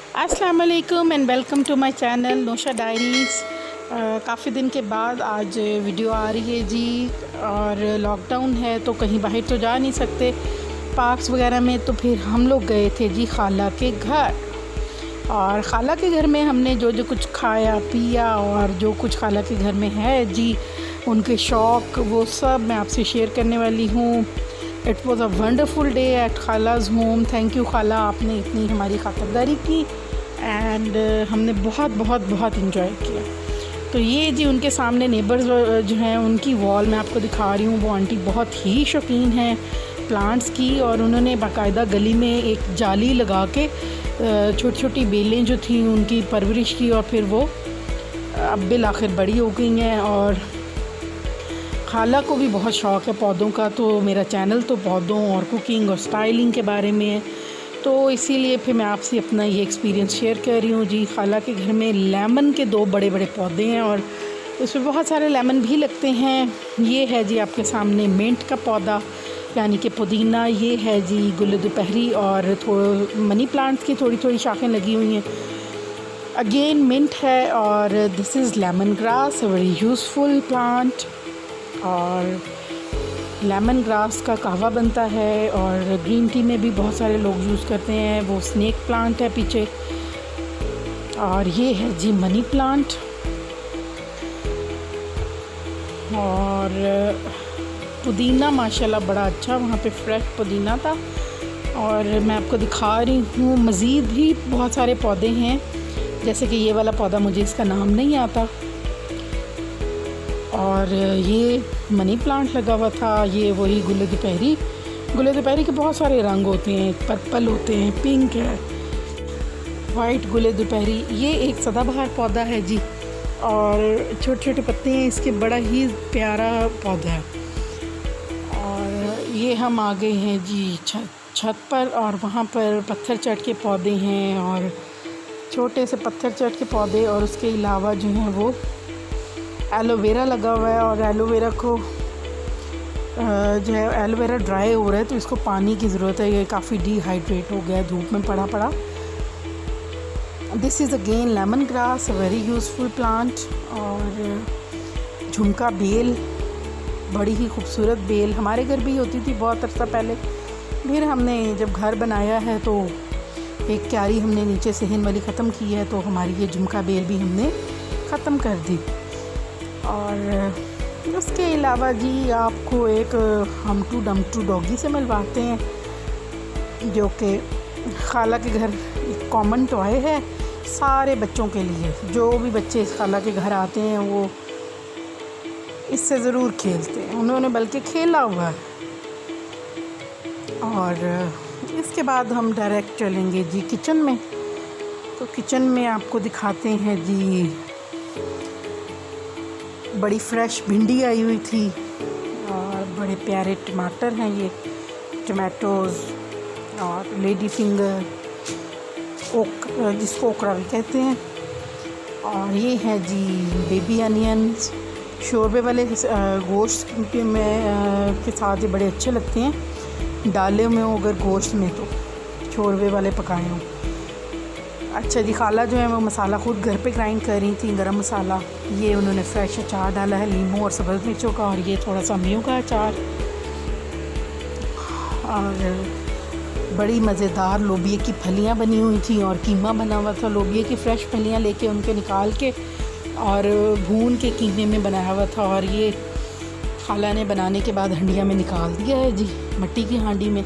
अस्सलाम वालेकुम and welcome to my channel Nausha diaries. काफ़ी दिन के बाद आज वीडियो आ रही है जी। और लॉकडाउन है तो कहीं बाहर तो जा नहीं सकते पार्क्स वगैरह में, तो फिर हम लोग गए थे जी खाला के घर। और खाला के घर में हमने जो जो कुछ खाया पिया और जो कुछ खाला के घर में है जी, उनके शौक़ वो सब मैं आपसे शेयर करने वाली हूँ। It was a wonderful day at Khala's home. Thank you Khala, आपने इतनी हमारी खातिरदारी की एंड हमने बहुत बहुत बहुत इन्जॉय किया। तो ये जी उनके सामने नेबर्स जो हैं उनकी वॉल मैं आपको दिखा रही हूँ। वो आंटी बहुत ही शौकीन हैं प्लांट्स की, और उन्होंने बाकायदा गली में एक जाली लगा के छोटी छोटी बेलें जो थी उनकी परवरिश की, और फिर वो अब बिल आखिर बड़ी हो गई हैं। और खाला को भी बहुत शौक़ है पौधों का, तो मेरा चैनल तो पौधों और कुकिंग और स्टाइलिंग के बारे में है, तो इसीलिए फिर मैं आपसे अपना ये एक्सपीरियंस शेयर कर रही हूँ जी। खाला के घर में लेमन के 2 बड़े बड़े पौधे हैं और उसमें बहुत सारे लेमन भी लगते हैं। ये है जी आपके सामने मिंट का पौधा यानी कि पुदीना। ये है जी गुल दोपहरी और मनी प्लांट्स की थोड़ी थोड़ी शाखें लगी हुई हैं। अगेन मिंट है और this is lemon grass, a very useful plant. और लेमन ग्रास का कहवा बनता है और ग्रीन टी में भी बहुत सारे लोग यूज़ करते हैं। वो स्नेक प्लांट है पीछे। और ये है जी मनी प्लांट। और पुदीना माशाल्लाह बड़ा अच्छा वहाँ पे फ्रेश पुदीना था। और मैं आपको दिखा रही हूँ मज़ीद भी बहुत सारे पौधे हैं, जैसे कि ये वाला पौधा मुझे इसका नाम नहीं आता। और ये मनी प्लांट लगा हुआ था। ये वही गुल दोपहरी के बहुत सारे रंग होते हैं, पर्पल होते हैं, पिंक है, वाइट गुल दोपहरी। ये एक सदाबहार पौधा है जी और छोटे छोटे पत्ते हैं इसके, बड़ा ही प्यारा पौधा है। और ये हम आ गए हैं जी छत पर, और वहाँ पर पत्थर चट के पौधे हैं और छोटे से पत्थर चट के पौधे, और उसके अलावा जो है वो एलोवेरा लगा हुआ है। और एलोवेरा को जो है एलोवेरा ड्राई हो रहा है तो इसको पानी की ज़रूरत है, ये काफ़ी डिहाइड्रेट हो गया धूप में पड़ा। This is again lemon grass, a very useful plant. और झुमका बेल, बड़ी ही खूबसूरत बेल, हमारे घर भी होती थी बहुत अर्सा पहले। फिर हमने जब घर बनाया है तो एक क्यारी हमने नीचे से हिन वाली ख़त्म की है, तो हमारी ये झुमका बेल भी हमने ख़त्म कर दी। और उसके अलावा जी आपको एक हमटू डमटू डॉगी से मिलवाते हैं, जो कि खाला के घर एक कॉमन टॉय है सारे बच्चों के लिए। जो भी बच्चे खाला के घर आते हैं वो इससे ज़रूर खेलते हैं, उन्होंने बल्कि खेला हुआ है। और इसके बाद हम डायरेक्ट चलेंगे जी किचन में। तो किचन में आपको दिखाते हैं जी बड़ी फ्रेश भिंडी आई हुई थी और बड़े प्यारे टमाटर हैं, ये टमाटोज़ और लेडी फिंगर जिसको ओकरा भी कहते हैं। और ये है जी बेबी अनियंस, शोरबे वाले गोश्त में के साथ ये बड़े अच्छे लगते हैं डाले में हो, अगर गोश्त में तो शोरबे वाले पकाए हों। अच्छा जी, खाला जो है वो मसाला ख़ुद घर पे ग्राइंड कर रही थी, गरम मसाला। ये उन्होंने फ्रेश अचार डाला है लीमू और सब्ज़ मिर्चों का, और ये थोड़ा सा अम्बियों का अचार। और बड़ी मज़ेदार लोबिये की फलियां बनी हुई थी और कीमा बना हुआ था। लोबिये की फ़्रेश फलियां लेके उनके निकाल के और भून के कीमे में बनाया हुआ था। और ये खाला ने बनाने के बाद हंडिया में निकाल दिया है जी, मिट्टी की हांडी में।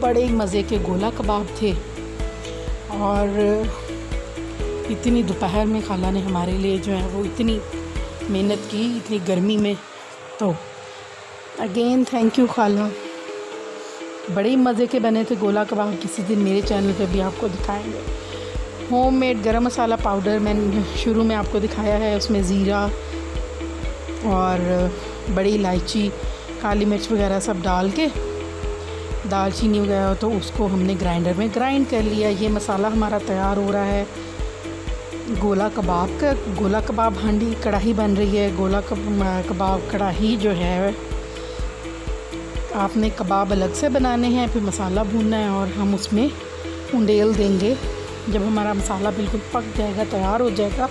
बड़े मज़े के गोला कबाब थे। और इतनी दोपहर में खाला ने हमारे लिए जो है वो इतनी मेहनत की, इतनी गर्मी में। तो अगेन थैंक यू खाला, बड़े मज़े के बने थे गोला कबाब। किसी दिन मेरे चैनल पे भी आपको दिखाएंगे। होममेड गरम मसाला पाउडर मैंने शुरू में आपको दिखाया है, उसमें ज़ीरा और बड़ी इलायची, काली मिर्च वगैरह सब डाल के, दालचीनी वगैरह, तो उसको हमने ग्राइंडर में ग्राइंड कर लिया। ये मसाला हमारा तैयार हो रहा है गोला कबाब का। गोला कबाब हांडी कढ़ाई बन रही है। गोला कबाब कढ़ाई जो है आपने कबाब अलग से बनाने हैं, फिर मसाला भूनना है और हम उसमें उंडेल देंगे जब हमारा मसाला बिल्कुल पक जाएगा, तैयार हो जाएगा,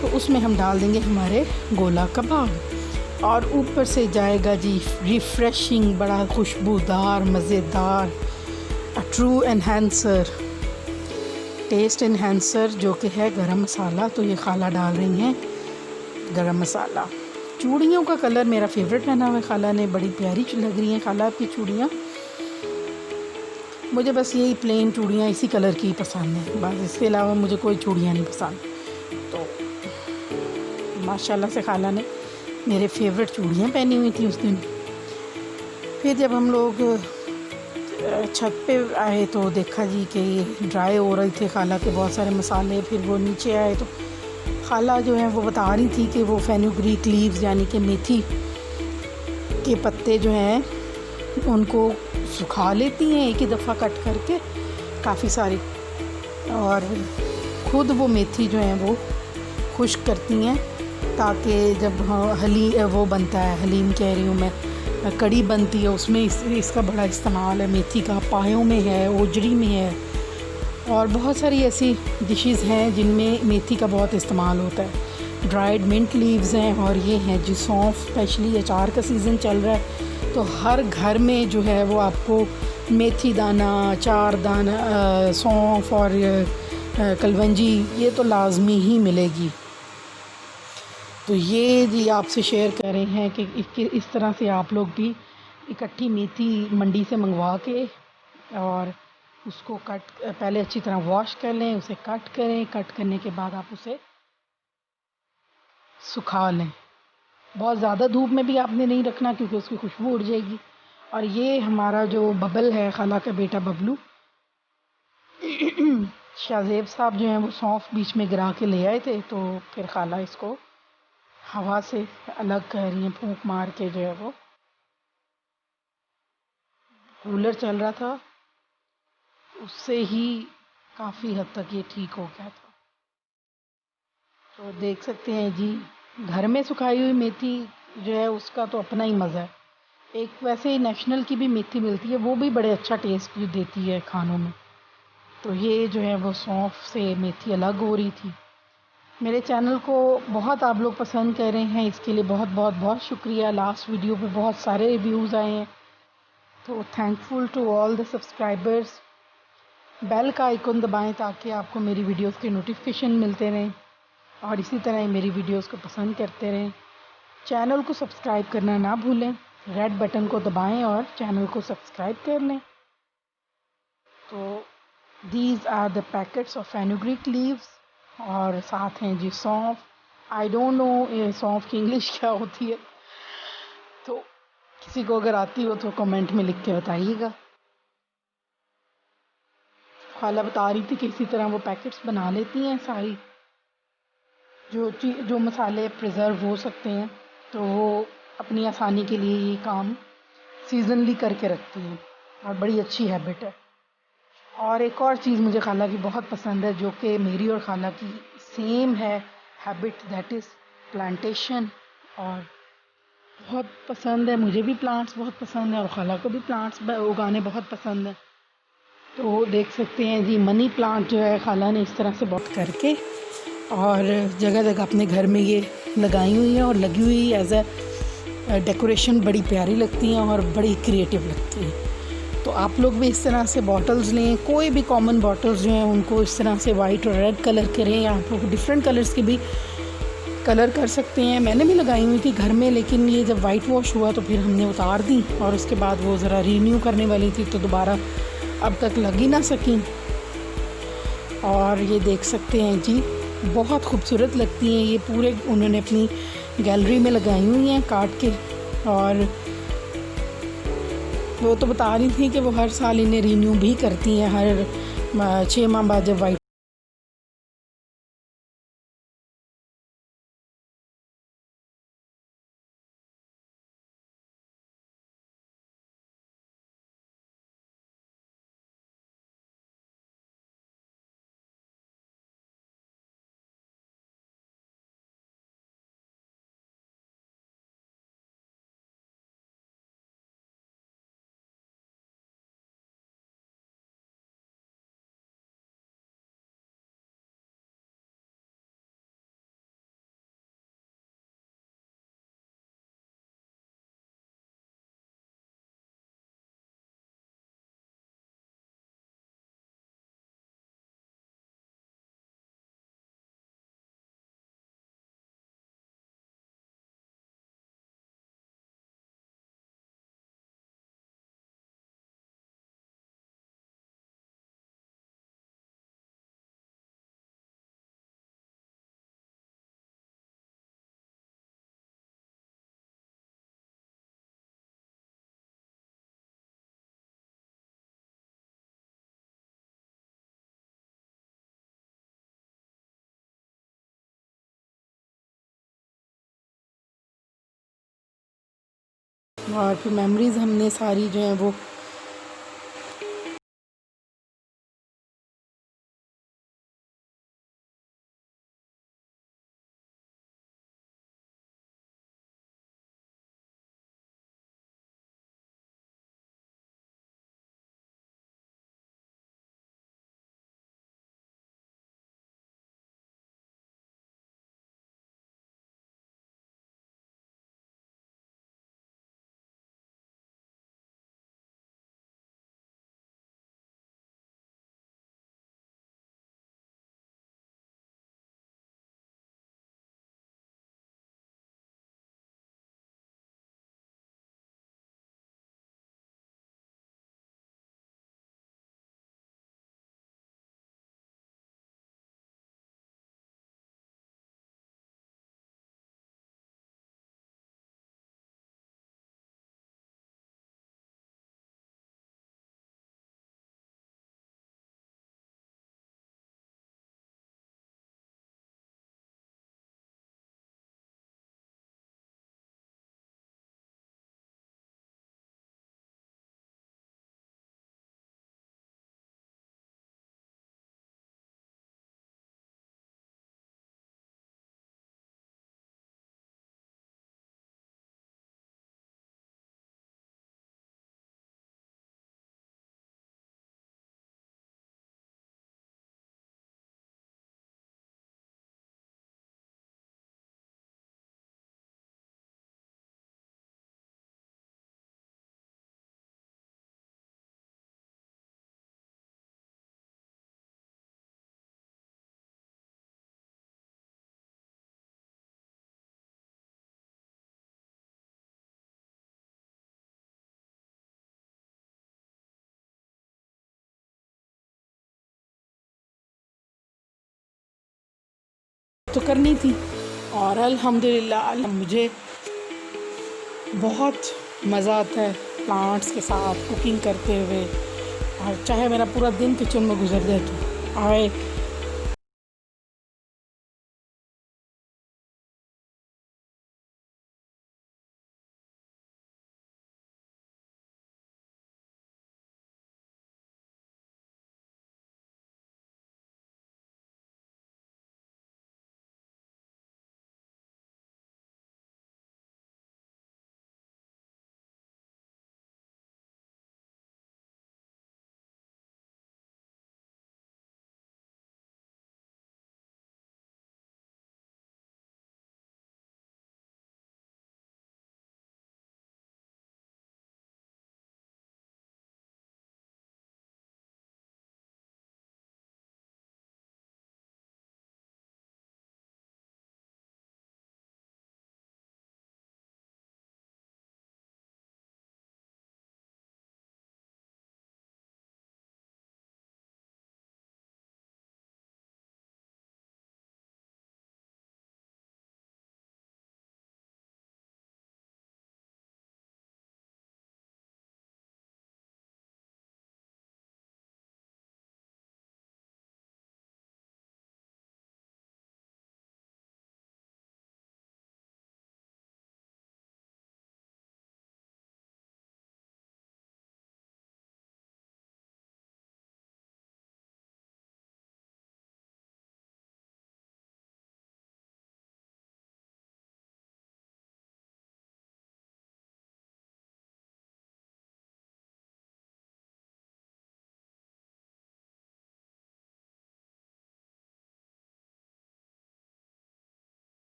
तो उसमें हम डाल देंगे हमारे गोला कबाब और ऊपर से जाएगा जी रिफ़्रेशिंग, बड़ा खुशबूदार, मज़ेदार, ट्रू एनहांसर, टेस्ट एनहांसर जो कि है गरम मसाला। तो ये खाला डाल रही हैं गरम मसाला। चूड़ियों का कलर मेरा फेवरेट पहना हुआ है खाला ने, बड़ी प्यारी लग रही हैं खाला आपकी चूड़ियाँ। मुझे बस यही प्लेन चूड़ियाँ इसी कलर की पसंद हैं, बस इसके अलावा मुझे कोई चूड़ियाँ नहीं पसंद। तो माशाल्लाह से खाला ने मेरे फेवरेट चूड़ियाँ पहनी हुई थी उस दिन। फिर जब हम लोग छत पे आए तो देखा जी कि ये ड्राई हो रहे थे खाला के बहुत सारे मसाले। फिर वो नीचे आए तो खाला जो है वो बता रही थी कि वो फेनुग्रीक लीव्स यानी कि मेथी के पत्ते जो हैं उनको सुखा लेती हैं एक ही दफ़ा कट करके काफ़ी सारी, और ख़ुद वो मेथी जो है वो खुश्क करती हैं ताकि जब वो बनता है, हलीम कह रही हूँ मैं, कड़ी बनती है उसमें इसका बड़ा इस्तेमाल है। मेथी का पायों में है, ओजड़ी में है, और बहुत सारी ऐसी डिशेस हैं जिनमें मेथी का बहुत इस्तेमाल होता है। ड्राइड मिंट लीव्स हैं, और ये हैं जी सौंफ। स्पेशली अचार का सीज़न चल रहा है तो हर घर में जो है वो आपको मेथी दाना, अचार दाना, सौंफ और कलवंजी ये तो लाजमी ही मिलेगी। तो ये जी आपसे शेयर कर रहे हैं कि इस तरह से आप लोग भी इकट्ठी मेथी मंडी से मंगवा के और उसको पहले अच्छी तरह वॉश कर लें, उसे कट करें। कट करने के बाद आप उसे सुखा लें। बहुत ज़्यादा धूप में भी आपने नहीं रखना क्योंकि उसकी खुशबू उड़ जाएगी। और ये हमारा जो बबल है, खाला का बेटा बबलू, शाहज़ेब साहब जो हैं वो सौंफ बीच में गिरा के ले आए थे, तो फिर खाला इसको हवा से अलग कर रही हैं, फूंक मार के जो है वो। कूलर चल रहा था उससे ही काफ़ी हद तक ये ठीक हो गया था। तो देख सकते हैं जी, घर में सुखाई हुई मेथी जो है उसका तो अपना ही मज़ा है। एक वैसे ही नेशनल की भी मेथी मिलती है, वो भी बड़े अच्छा टेस्ट देती है खानों में। तो ये जो है वो सौंफ से मेथी अलग हो रही थी। मेरे चैनल को बहुत आप लोग पसंद कर रहे हैं, इसके लिए बहुत बहुत बहुत शुक्रिया। लास्ट वीडियो पे बहुत सारे रिव्यूज़ आए हैं, तो thankful to all the subscribers. Bell का आइकन दबाएं ताकि आपको मेरी वीडियोस के नोटिफिकेशन मिलते रहें, और इसी तरह मेरी वीडियोस को पसंद करते रहें। चैनल को सब्सक्राइब करना ना भूलें, रेड बटन को दबाएं और चैनल को सब्सक्राइब कर लें। तो these are the packets of fenugreek leaves, और साथ हैं जी सौंफ। आई डोंट नो ये सौंफ की इंग्लिश क्या होती है, तो किसी को अगर आती हो तो कमेंट में लिख के बताइएगा। खाला बता रही थी कि इसी तरह वो पैकेट्स बना लेती हैं सारी, जो मसाले प्रिज़र्व हो सकते हैं, तो वो अपनी आसानी के लिए ये काम सीज़नली करके रखती हैं, और बड़ी अच्छी हैबिट है। और एक और चीज़ मुझे खाला की बहुत पसंद है, जो कि मेरी और खाला की सेम है हैबिट, दैट इज़ प्लांटेशन। और बहुत पसंद है, मुझे भी प्लांट्स बहुत पसंद है और खाला को भी प्लांट्स उगाने बहुत पसंद है। तो देख सकते हैं जी, मनी प्लांट जो है खाला ने इस तरह से बहुत करके और जगह जगह अपने घर में ये लगाई हुई हैं, और लगी हुई एज अ डेकोरेशन बड़ी प्यारी लगती हैं और बड़ी क्रिएटिव लगती हैं। तो आप लोग भी इस तरह से बॉटल्स लें, कोई भी कॉमन बॉटल्स जो हैं उनको इस तरह से वाइट और रेड कलर करें, या आप लोग डिफरेंट कलर्स के भी कलर कर सकते हैं। मैंने भी लगाई हुई थी घर में, लेकिन ये जब वाइट वॉश हुआ तो फिर हमने उतार दी, और उसके बाद वो ज़रा रीन्यू करने वाली थी तो दोबारा अब तक लग ही ना सकी। और ये देख सकते हैं जी, बहुत खूबसूरत लगती हैं ये, पूरे उन्होंने अपनी गैलरी में लगाई हुई हैं काट के। और वो तो बता रही थी कि वो हर साल इन्हें रीन्यू भी करती हैं, हर 6 माह बाद जब वाइट और फिर मेमोरीज़ हमने सारी जो हैं वो तो करनी थी। और अल्हम्दुलिल्लाह मुझे बहुत मज़ा आता है प्लांट्स के साथ कुकिंग करते हुए, और चाहे मेरा पूरा दिन किचन में गुजर जाए तो आए।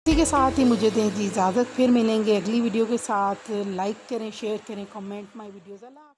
इसी के साथ ही मुझे दें जी इजाज़त, फिर मिलेंगे अगली वीडियो के साथ। लाइक करें, शेयर करें, कमेंट माय वीडियोज़। अल्लाह।